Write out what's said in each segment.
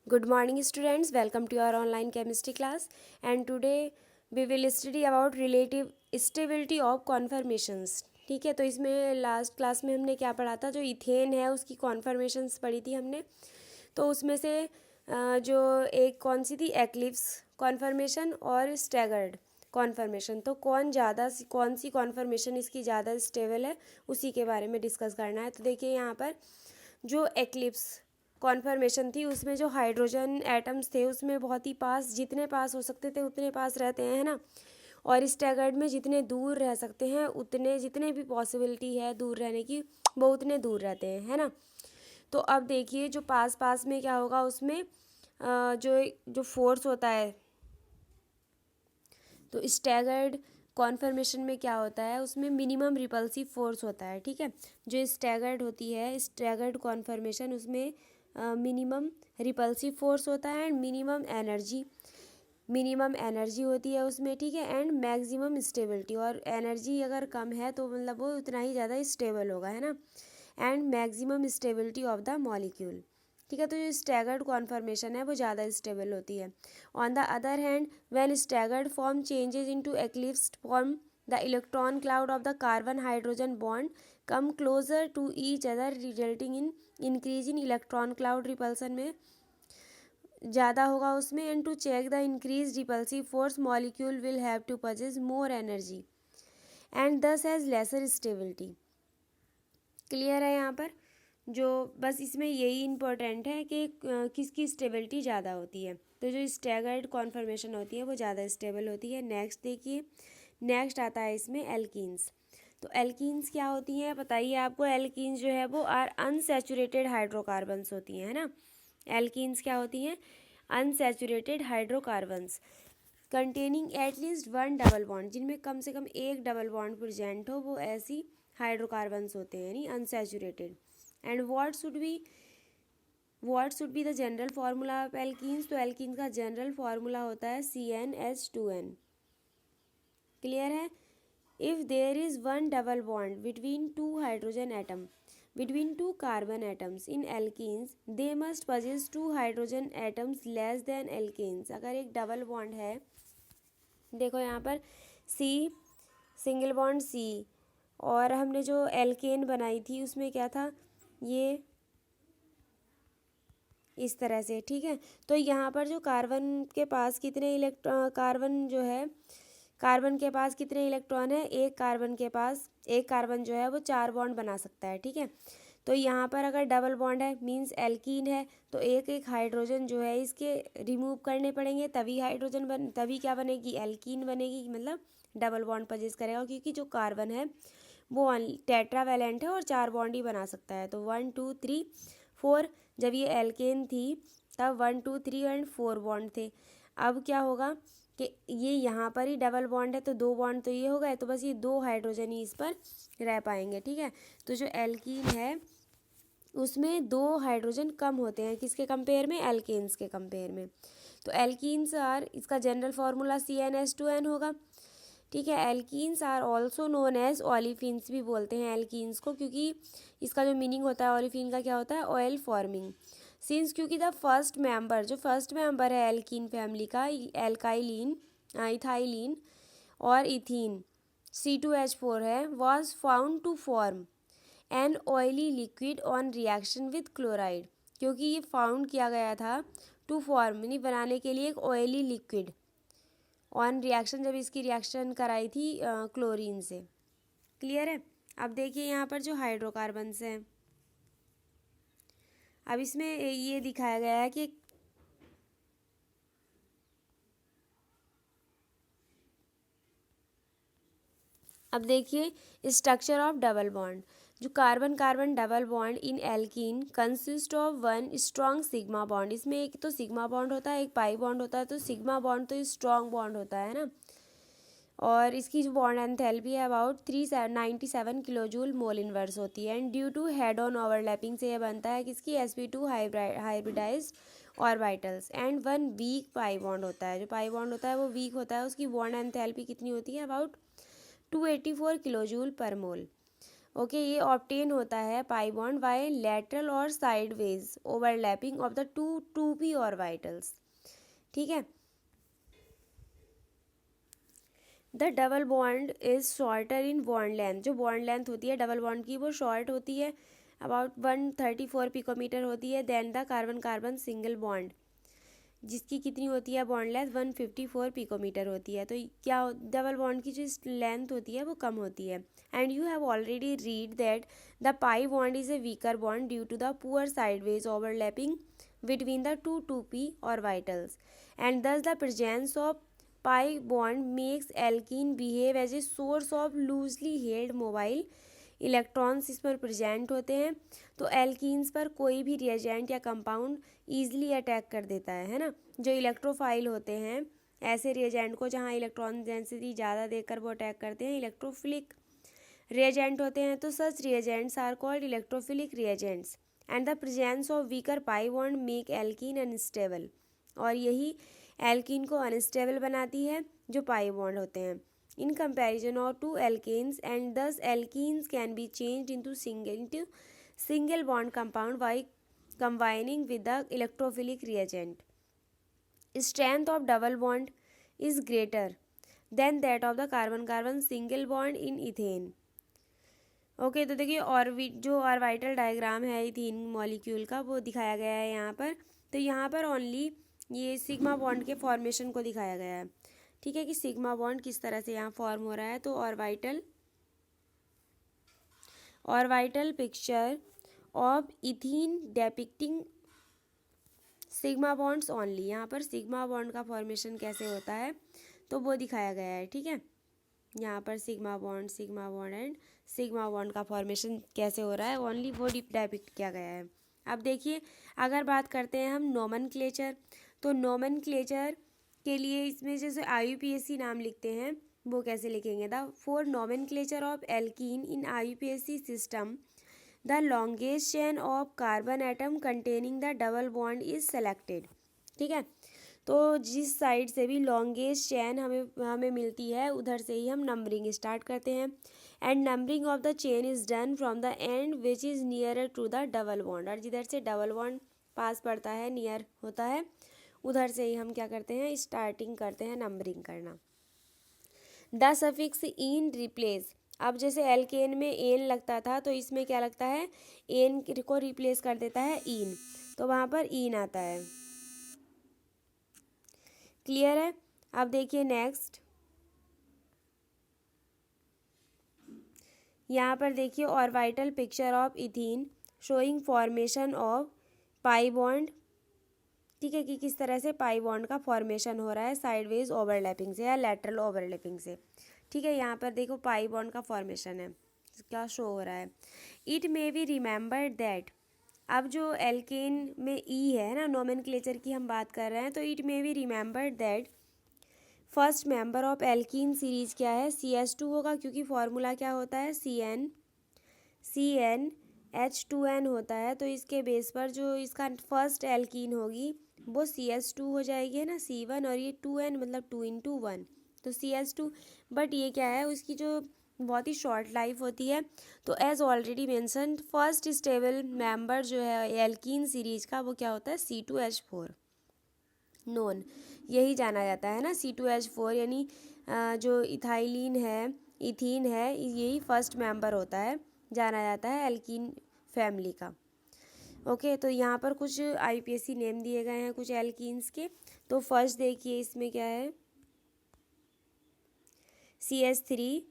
Good morning students, welcome to our online chemistry class and today we will study about relative stability of conformations। ठीक है, तो इसमें last class में हमने क्या पढ़ा था, जो इथेन है उसकी कॉन्फर्मेशंस पढ़ी थी हमने। तो उसमें से जो एक कौन सी थी, एक्लिप्स कॉन्फर्मेशन और स्टैगर्ड कॉन्फर्मेशन। तो कौन सी कॉन्फर्मेशन इसकी ज़्यादा स्टेबल है उसी के बारे में डिस्कस करना है। तो देखिए यहाँ पर जो एक्लिप्स कॉन्फर्मेशन थी उसमें जो हाइड्रोजन एटम्स थे उसमें बहुत ही पास, जितने पास हो सकते थे उतने पास रहते हैं, है ना। और स्टैगर्ड में जितने दूर रह सकते हैं उतने, जितने भी पॉसिबिलिटी है दूर रहने की वो उतने दूर रहते हैं, है ना। तो अब देखिए जो पास पास में क्या होगा उसमें जो जो फोर्स होता है, तो स्टैगर्ड कॉन्फर्मेशन में क्या होता है, उसमें मिनिमम रिपल्सिव फोर्स होता है। ठीक है, जो स्टैगर्ड होती है स्टैगर्ड कॉन्फर्मेशन उसमें मिनिमम रिपल्सिव फोर्स होता है एंड मिनिमम एनर्जी होती है उसमें। ठीक है, एंड मैक्सिमम स्टेबिलिटी, और एनर्जी अगर कम है तो मतलब वो उतना ही ज़्यादा स्टेबल होगा, है ना। And maximum stability of the molecule. ठीक है, तो जो स्टैगर्ड कॉन्फर्मेशन है वो ज़्यादा स्टेबल होती है। On the other hand when staggered form changes into eclipsed form, the electron cloud of the carbon hydrogen bond come closer to each other resulting in increase in electron cloud repulsion में ज़्यादा होगा उसमें। And to check the increase repulsive force molecule will have to possess more energy and thus has lesser stability. Clear है यहाँ पर, जो बस इसमें यही इम्पोर्टेंट है कि किसकी स्टेबिलिटी ज़्यादा होती है। तो जो स्टैगर्ड कॉन्फर्मेशन होती है वो ज़्यादा स्टेबल होती है। नेक्स्ट देखिए, नेक्स्ट आता है इसमें एल्कीन्स। तो एल्कीन्स क्या होती हैं बताइए आपको। एल्कीन्स जो है वो आर अनसैचुरेटेड हाइड्रोकार्बन्स होती हैं, है ना। एल्कीन्स क्या होती हैं, unsaturated hydrocarbons containing at least one double bond, जिनमें कम से कम एक डबल बॉन्ड प्रेजेंट हो, वो ऐसी हाइड्रोकार्बन्स होते हैं, यानी unsaturated. And what should be the general formula of alkenes. तो एल्कीन्स का जनरल फार्मूला होता है CnH2n। क्लियर है। If there is one double bond between two hydrogen atom between two carbon atoms in alkenes, they must possess two hydrogen atoms less than alkanes। अगर एक double bond है, देखो यहाँ पर C single bond C, और हमने जो alkene बनाई थी उसमें क्या था, ये इस तरह से। ठीक है, तो यहाँ पर जो कार्बन के पास कितने इलेक्ट्रॉन, कार्बन जो है, कार्बन के पास कितने इलेक्ट्रॉन है, एक कार्बन के पास, एक कार्बन जो है वो चार बॉन्ड बना सकता है। ठीक है, तो यहाँ पर अगर डबल बॉन्ड है मींस एल्कीन है, तो एक एक हाइड्रोजन जो है इसके रिमूव करने पड़ेंगे, तभी क्या बनेगी, एल्कीन बनेगी, मतलब डबल बॉन्ड पजेस करेगा, क्योंकि जो कार्बन है वो टेट्रावैलेंट है और चार बॉन्ड ही बना सकता है। तो 1 2 3 4, जब ये एल्केन थी तब 1 2 3 एंड 4 बॉन्ड थे। अब क्या होगा कि ये यहाँ पर ही डबल बॉन्ड है तो दो बॉन्ड तो ये हो गए, तो बस ये दो हाइड्रोजन ही इस पर रह पाएंगे। ठीक है, तो जो एल्कीन है उसमें दो हाइड्रोजन कम होते हैं, किसके कंपेयर में, एल्केन्स के कंपेयर में। तो एल्कीन्स आर, इसका जनरल फार्मूला CnH2n होगा। ठीक है, alkenes are also known as olefins भी बोलते हैं एल्कीन्स को, क्योंकि इसका जो मीनिंग होता है ऑलिफिन का क्या होता है, ऑयल फॉर्मिंग। सिंस क्योंकि द फर्स्ट मेंबर, जो फर्स्ट मेंबर है एल्कीन फैमिली का, एल्काइलिन, इथाइलिन और इथीन, C2H4 है, was found to form an oily liquid on reaction with chloride. क्योंकि ये फाउंड किया गया था टू फॉर्म, यानी बनाने के लिए एक ऑयली लिक्विड, ऑन रिएक्शन, जब इसकी रिएक्शन कराई थी क्लोरीन से। क्लियर है। अब देखिए यहाँ पर जो हाइड्रोकार्बन्स हैं, अब इसमें ये दिखाया गया है कि अब देखिए स्ट्रक्चर ऑफ डबल बॉन्ड। जो carbon carbon double bond in alkene consist of one strong sigma bond. इसमें एक तो सिग्मा बॉन्ड होता है, एक पाई बॉन्ड होता है। तो सिग्मा बॉन्ड तो स्ट्रॉन्ग बॉन्ड होता है ना, और इसकी जो बॉन्ड एंथैल्पी है about 397 kilo joule mole inverse होती है। And due to head on overlapping से ये बनता है किसकी, sp2 hybridize orbitals. And one weak pi bond होता है, जो पाई बॉन्ड होता है वो वीक होता है, उसकी बॉन्ड एंथैल्पी कितनी होती है, अबाउट 284 किलो जूल पर मोल। ओके, ये ऑब्टेन होता है पाई बॉन्ड बाय लैटरल और sideways overlapping of the two P orbitals. ठीक है। The double bond is shorter in bond length, जो बॉन्ड लेंथ होती है डबल बॉन्ड की वो शॉर्ट होती है, अबाउट 134 पिकोमीटर होती है, then the carbon carbon single bond जिसकी कितनी होती है बॉन्ड लेंथ 154 पिकोमीटर होती है। तो क्या डबल बॉन्ड की जो लेंथ होती है वो कम होती है। And you have already read that the pi bond is a weaker bond due to the poor sideways overlapping between the two 2p orbitals, and thus the presence of pi bond makes alkene behave as a source of loosely held mobile electrons इस पर present होते हैं। तो alkenes पर कोई भी reagent या compound easily attack कर देता है ना। जो इलेक्ट्रोफाइल होते हैं ऐसे रिएजेंट को जहाँ इलेक्ट्रॉन डेंसिटी ज़्यादा देकर वो अटैक करते हैं, इलेक्ट्रोफिलिक रिएजेंट होते हैं। तो such reagents are called electrophilic reagents and the presence of weaker pi bond make alkene unstable, और यही एल्कीन को अनस्टेबल बनाती है जो पाई बॉन्ड होते हैं इन कंपैरिजन और टू एल्केन्स, एंड दस alkenes can be changed into single bond compound bye combining with the electrophilic reagent. Strength of double bond is greater than that of the carbon carbon single bond in ethane. Okay, तो देखिए और जो orbital diagram है ethene molecule का वो दिखाया गया है यहाँ पर। तो यहाँ पर ओनली ये सिग्मा बॉन्ड के फॉर्मेशन को दिखाया गया है। ठीक है, कि सिग्मा बॉन्ड किस तरह से यहाँ फॉर्म हो रहा है। तो orbital picture of ethene depicting sigma bonds only, यहाँ पर सिग्मा बॉन्ड का फॉर्मेशन कैसे होता है तो वो दिखाया गया है। ठीक है, यहाँ पर sigma bond and sigma bond का फॉर्मेशन कैसे हो रहा है ओनली वो डेपिक्ट किया गया है। अब देखिए अगर बात करते हैं हम नोमेनक्लेचर, तो नोमेनक्लेचर के लिए इसमें जैसे IUPAC नाम लिखते हैं वो कैसे लिखेंगे। The for nomenclature of alkene in IUPAC system the longest chain of carbon atom containing the double bond is selected. ठीक है, तो जिस साइड से भी लॉन्गेस्ट चेन हमें मिलती है उधर से ही हम नंबरिंग स्टार्ट करते हैं। And numbering of the chain is done from the end which is nearer to the double bond, और जिधर से डबल बॉन्ड पास पड़ता है नियर होता है उधर से ही हम क्या करते हैं स्टार्टिंग करते हैं नंबरिंग करना। द सफिक्स इन रिप्लेस, अब जैसे एल्केन में एन लगता था तो इसमें क्या लगता है एन को रिप्लेस कर देता है इन, तो वहाँ पर इन आता है। क्लियर है। अब देखिए नेक्स्ट, यहाँ पर देखिए orbital picture of ethene showing formation of pi bond. ठीक है, कि किस तरह से पाई बॉन्ड का फॉर्मेशन हो रहा है साइडवेज ओवरलैपिंग से या लैटरल ओवरलैपिंग से। ठीक है, यहाँ पर देखो पाई बॉन्ड का फॉर्मेशन है क्या शो हो रहा है। It may be remembered that, अब जो एल्केन में ई है ना नोमेनक्लेचर की हम बात कर रहे हैं, तो it may be remembered that first member of alkene series क्या है CH2 होगा, क्योंकि फॉर्मूला क्या होता है CnH2n होता है। तो इसके बेस पर जो इसका फर्स्ट एल्कीन होगी वो CH2 हो जाएगी है ना C1, और ये 2n मतलब 2 × 1 तो CH2। बट ये क्या है उसकी जो बहुत ही शॉर्ट लाइफ होती है। तो as already mention first stable member जो है एल्कीन सीरीज का वो क्या होता है C2H4 नोन, यही जाना जाता है ना C2H4, यानी जो इथाइलिन है इथीन है यही फर्स्ट मेंबर होता है, जाना जाता है एल्कीन फैमिली का। ओके, तो यहाँ पर कुछ IUPAC नेम दिए गए हैं कुछ एल्कीन्स के। तो फर्स्ट देखिए इसमें क्या है CH3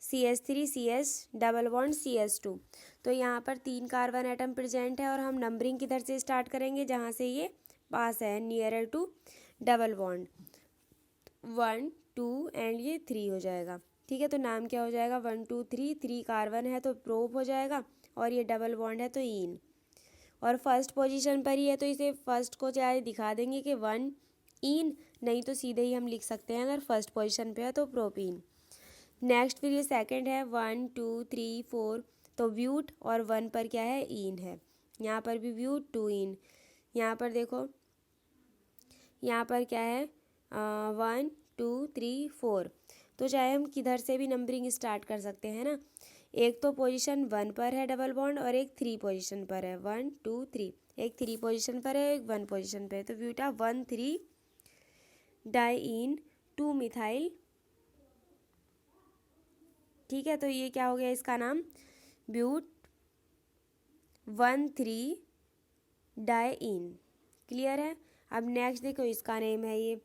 CH double bond CH2। तो यहाँ पर 3 कार्बन एटम प्रेजेंट है और हम नंबरिंग किधर से स्टार्ट करेंगे जहाँ से ये पास है nearer to double bond 1 2 and ये 3 हो जाएगा। ठीक है, तो नाम क्या हो जाएगा 1 2 3, 3 कार्बन है तो प्रोप हो जाएगा, और ये डबल बॉन्ड है तो इन, और फर्स्ट पोजीशन पर ही है तो इसे फर्स्ट को चाहे दिखा देंगे कि 1 इन, नहीं तो सीधे ही हम लिख सकते हैं अगर फर्स्ट पोजीशन पे है तो प्रोपीन। नेक्स्ट फिर ये सेकंड है 1 2 3 4, तो ब्यूट, और 1 पर क्या है इन है, यहाँ पर भी ब्यूट 2 इन। यहाँ पर देखो यहाँ पर क्या है 1 2 3 4, तो चाहे हम किधर से भी नंबरिंग स्टार्ट कर सकते हैं ना। एक तो पोजीशन 1 पर है डबल बॉन्ड और एक 3 पोजीशन पर है, 1 2 3, एक 3 पोजीशन पर है, एक 1 पोजीशन पर है। तो ब्यूटा 1,3 डाइईन 2 मिथाइल, ठीक है। तो ये क्या हो गया इसका नाम, ब्यूट 1,3 डाइईन। क्लियर है। अब नेक्स्ट देखो इसका नेम है ये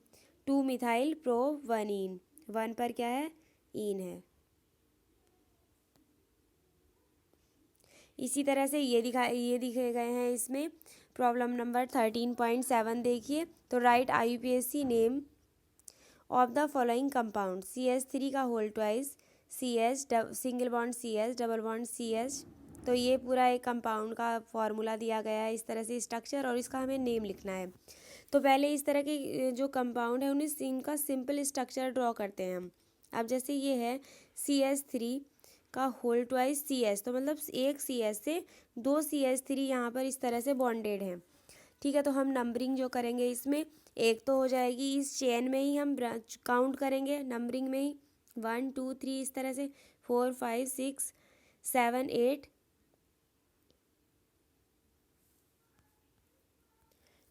2 मिथाइल प्रो 1 ईन, 1 पर क्या है, ईन है। इसी तरह से ये दिखे गए हैं इसमें। प्रॉब्लम नंबर 13.7 देखिए। तो write IUPAC name of the following compound, CH3 का whole twice, CH single bond CH double bond CH। तो ये पूरा एक कंपाउंड का फॉर्मूला दिया गया है, इस तरह से स्ट्रक्चर, और इसका हमें नेम लिखना है। तो पहले इस तरह के जो कंपाउंड है उन्हें इनका सिंपल स्ट्रक्चर ड्रॉ करते हैं हम। अब जैसे ये है CH3 का होल ट्वाइस CH, तो मतलब एक CH से 2 CH3 यहाँ पर इस तरह से बॉन्डेड हैं, ठीक है। तो हम नंबरिंग जो करेंगे इसमें, एक तो हो जाएगी इस चेन में ही हम काउंट करेंगे नंबरिंग में ही, 1 2 3 इस तरह से, 4 5 6 7 8।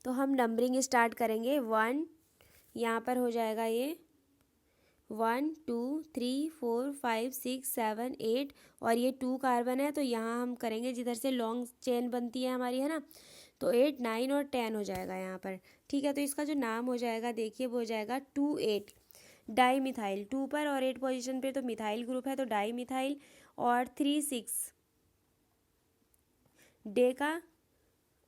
तो हम नंबरिंग स्टार्ट करेंगे 1, यहाँ पर हो जाएगा ये 1 2 3 4 5 6 7 8, और ये 2 कार्बन है तो यहाँ हम करेंगे जिधर से लॉन्ग चेन बनती है हमारी, है ना। तो 8 9 और 10 हो जाएगा यहाँ पर, ठीक है। तो इसका जो नाम हो जाएगा देखिए वो हो जाएगा 2,8 डाई मिथाइल, 2 पर और 8 पोजीशन पे तो मिथाइल ग्रुप है तो डाई मिथाइल, और 3 6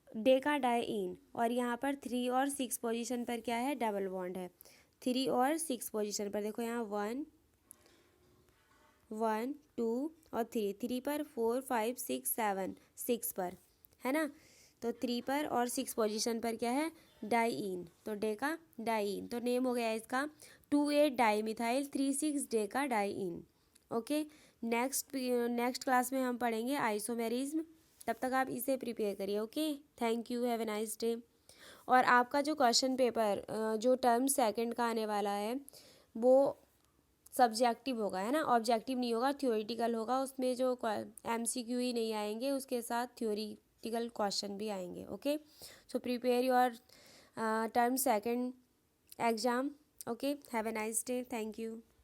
डेका डाइईन, और यहाँ पर 3 और 6 पोजीशन पर क्या है, डबल बॉन्ड है। 3 और 6 पोजीशन पर देखो यहाँ 1 1 2 और 3 पर, 4 5 6 7 6 पर, है ना। तो 3 पर और 6 पोजीशन पर क्या है, डाइईन, तो डेका डाइईन। तो नेम हो गया इसका 2,8 di methyl 3 6 Deka diene. Okay. Next class में हम पढ़ेंगे आइसोमेरिज्म। तब तक आप इसे प्रिपेयर करिए। Okay, thank you, have a nice day. और आपका जो क्वेश्चन पेपर जो टर्म सेकंड का आने वाला है वो सब्जेक्टिव होगा, है ना, ऑब्जेक्टिव नहीं होगा, थ्योरेटिकल होगा। उसमें जो MCQ ही नहीं आएंगे, उसके साथ थ्योरेटिकल क्वेश्चन भी आएंगे। Okay, so prepare your term second exam. Okay, have a nice day, thank you.